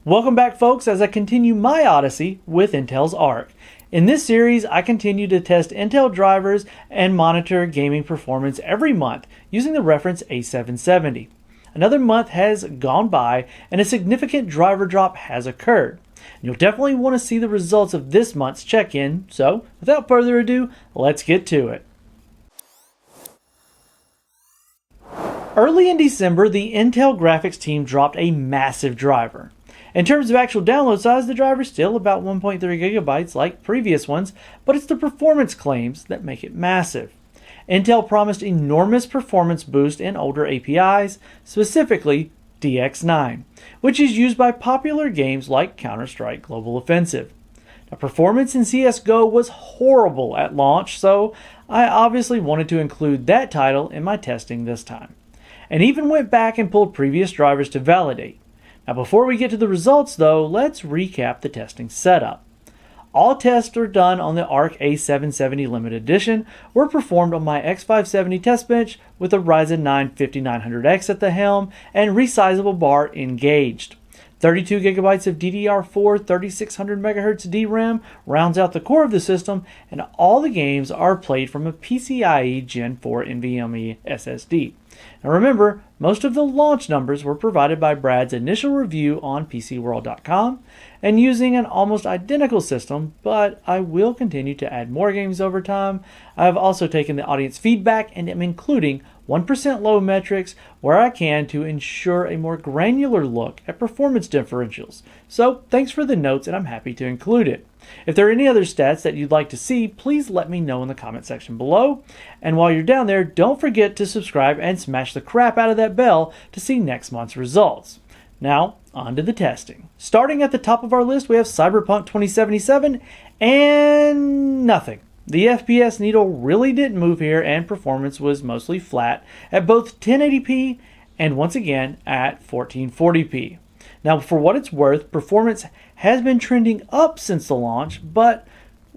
Welcome back, folks, as I continue my odyssey with Intel's Arc. In this series, I continue to test Intel drivers and monitor gaming performance every month using the reference A770. Another month has gone by and a significant driver drop has occurred. You'll definitely want to see the results of this month's check-in, so without further ado, let's get to it. Early in December, the Intel graphics team dropped a massive driver. In terms of actual download size, the driver is still about 1.3 gigabytes like previous ones, but it's the performance claims that make it massive. Intel promised enormous performance boost in older APIs, specifically DX9, which is used by popular games like Counter-Strike Global Offensive. Now, performance in CSGO was horrible at launch, so I obviously wanted to include that title in my testing this time, and even went back and pulled previous drivers to validate. Now, before we get to the results, though, let's recap the testing setup. All tests are done on the Arc A770 Limited Edition, were performed on my X570 test bench with a Ryzen 9 5900X at the helm and resizable bar engaged. 32 gigabytes of DDR4 3600 MHz DRAM rounds out the core of the system, and all the games are played from a PCIe Gen 4 NVMe SSD. Now remember, most of the launch numbers were provided by Brad's initial review on PCWorld.com and using an almost identical system, but I will continue to add more games over time. I have also taken the audience feedback and am including 1% low metrics where I can to ensure a more granular look at performance differentials. So thanks for the notes, and I'm happy to include it. If there are any other stats that you'd like to see, please let me know in the comment section below. And while you're down there, don't forget to subscribe and smash the crap out of that bell to see next month's results. Now, on to the testing. Starting at the top of our list, we have Cyberpunk 2077 and nothing. The FPS needle really didn't move here, and performance was mostly flat at both 1080p and once again at 1440p. Now, for what it's worth, performance has been trending up since the launch, but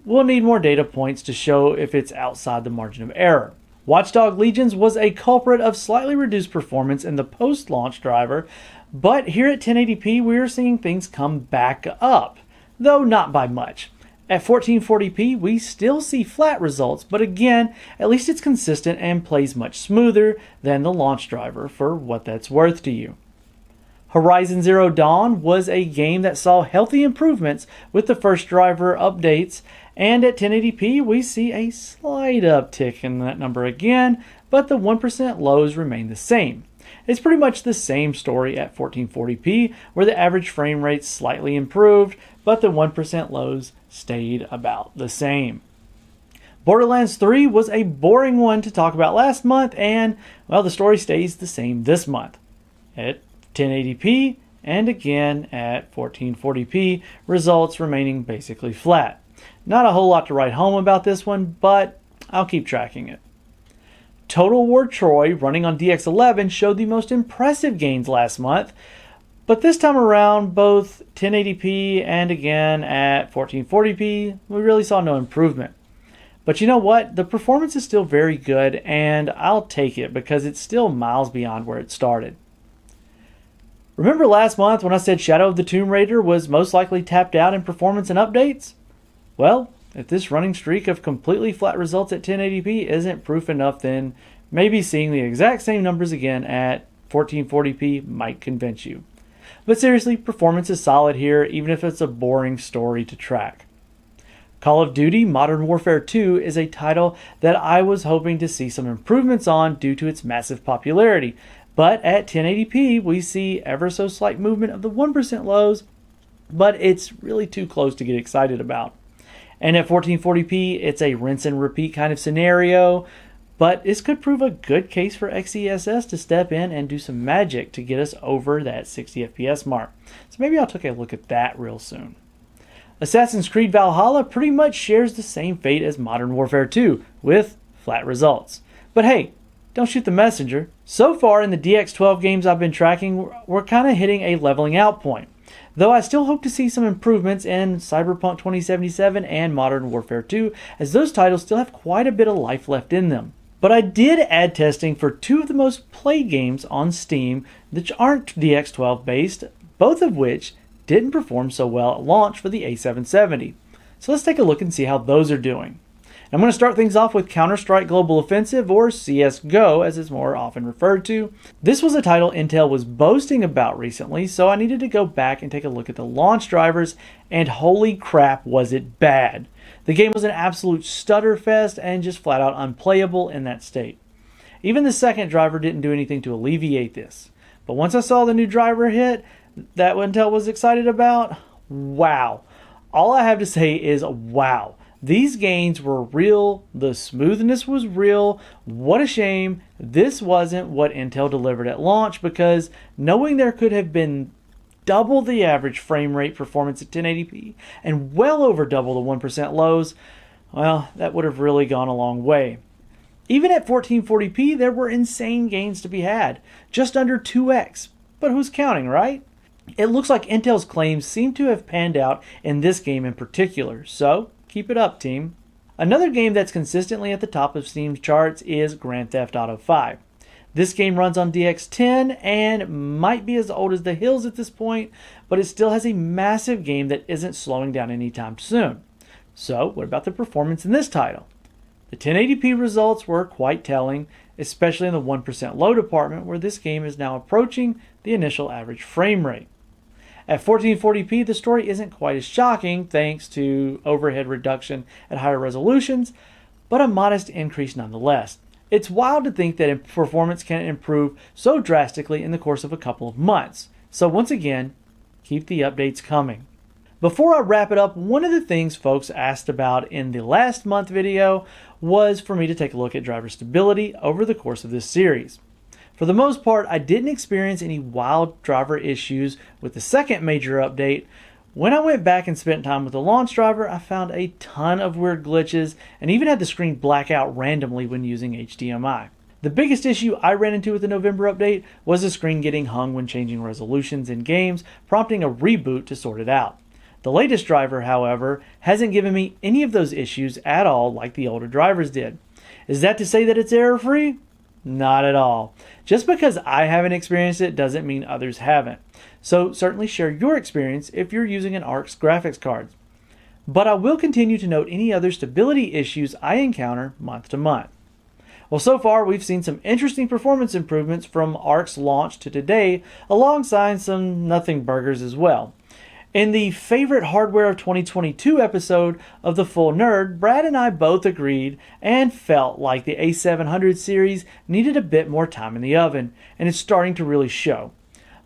we'll need more data points to show if it's outside the margin of error. Watch Dogs: Legion was a culprit of slightly reduced performance in the post-launch driver, but here at 1080p, we're seeing things come back up, though not by much. At 1440p, we still see flat results, but again, at least it's consistent and plays much smoother than the launch driver for what that's worth to you. Horizon Zero Dawn was a game that saw healthy improvements with the first driver updates, and at 1080p, we see a slight uptick in that number again, but the 1% lows remain the same. It's pretty much the same story at 1440p, where the average frame rate slightly improved, but the 1% lows stayed about the same. Borderlands 3 was a boring one to talk about last month, and, well, the story stays the same this month. At 1080p and again at 1440p, results remaining basically flat. Not a whole lot to write home about this one, but I'll keep tracking it. Total War Troy running on DX11 showed the most impressive gains last month, but this time around, both 1080p and again at 1440p, we really saw no improvement. But you know what? The performance is still very good, and I'll take it because it's still miles beyond where it started. Remember last month when I said Shadow of the Tomb Raider was most likely tapped out in performance and updates? Well, if this running streak of completely flat results at 1080p isn't proof enough, then maybe seeing the exact same numbers again at 1440p might convince you. But seriously, performance is solid here, even if it's a boring story to track. Call of Duty Modern Warfare 2 is a title that I was hoping to see some improvements on due to its massive popularity, but at 1080p we see ever so slight movement of the 1% lows, but it's really too close to get excited about. And at 1440p, it's a rinse and repeat kind of scenario, but this could prove a good case for XeSS to step in and do some magic to get us over that 60 FPS mark. So maybe I'll take a look at that real soon. Assassin's Creed Valhalla pretty much shares the same fate as Modern Warfare 2, with flat results. But hey, don't shoot the messenger. So far in the DX12 games I've been tracking, we're kind of hitting a leveling out point. Though I still hope to see some improvements in Cyberpunk 2077 and Modern Warfare 2, as those titles still have quite a bit of life left in them. But I did add testing for two of the most played games on Steam that aren't DX12 based, both of which didn't perform so well at launch for the A770. So let's take a look and see how those are doing. I'm going to start things off with Counter-Strike Global Offensive, or CSGO as it's more often referred to. This was a title Intel was boasting about recently, so I needed to go back and take a look at the launch drivers, and holy crap was it bad. The game was an absolute stutter fest and just flat out unplayable in that state. Even the second driver didn't do anything to alleviate this. But once I saw the new driver hit that Intel was excited about, wow. All I have to say is wow. These gains were real, the smoothness was real. What a shame this wasn't what Intel delivered at launch, because knowing there could have been double the average frame rate performance at 1080p and well over double the 1% lows, well, that would have really gone a long way. Even at 1440p, there were insane gains to be had, just under 2x. But who's counting, right? It looks like Intel's claims seem to have panned out in this game in particular, so keep it up, team. Another game that's consistently at the top of Steam's charts is Grand Theft Auto V. This game runs on DX10 and might be as old as the hills at this point, but it still has a massive game that isn't slowing down anytime soon. So, what about the performance in this title? The 1080p results were quite telling, especially in the 1% low department, where this game is now approaching the initial average frame rate. At 1440p, the story isn't quite as shocking thanks to overhead reduction at higher resolutions, but a modest increase nonetheless. It's wild to think that performance can improve so drastically in the course of a couple of months. So once again, keep the updates coming. Before I wrap it up, one of the things folks asked about in the last month video was for me to take a look at driver stability over the course of this series. For the most part, I didn't experience any wild driver issues with the second major update. When I went back and spent time with the launch driver, I found a ton of weird glitches and even had the screen black out randomly when using HDMI. The biggest issue I ran into with the November update was the screen getting hung when changing resolutions in games, prompting a reboot to sort it out. The latest driver, however, hasn't given me any of those issues at all like the older drivers did. Is that to say that it's error-free? Not at all. Just because I haven't experienced it doesn't mean others haven't. So certainly share your experience if you're using an ARX graphics card. But I will continue to note any other stability issues I encounter month to month. Well, so far we've seen some interesting performance improvements from ARX launch to today, alongside some nothing burgers as well. In the Favorite Hardware of 2022 episode of The Full Nerd, Brad and I both agreed and felt like the A700 series needed a bit more time in the oven, and it's starting to really show.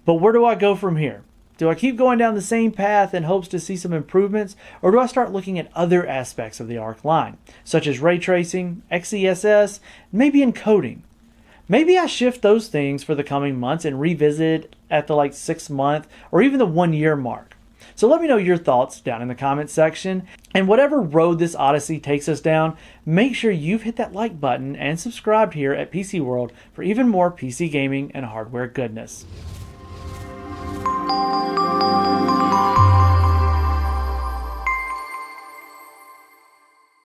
But where do I go from here? Do I keep going down the same path in hopes to see some improvements, or do I start looking at other aspects of the ARC line, such as ray tracing, XeSS, maybe encoding? Maybe I shift those things for the coming months and revisit at the 6 month or even the 1 year mark. So let me know your thoughts down in the comments section. And whatever road this Odyssey takes us down, make sure you've hit that like button and subscribed here at PC World for even more PC gaming and hardware goodness.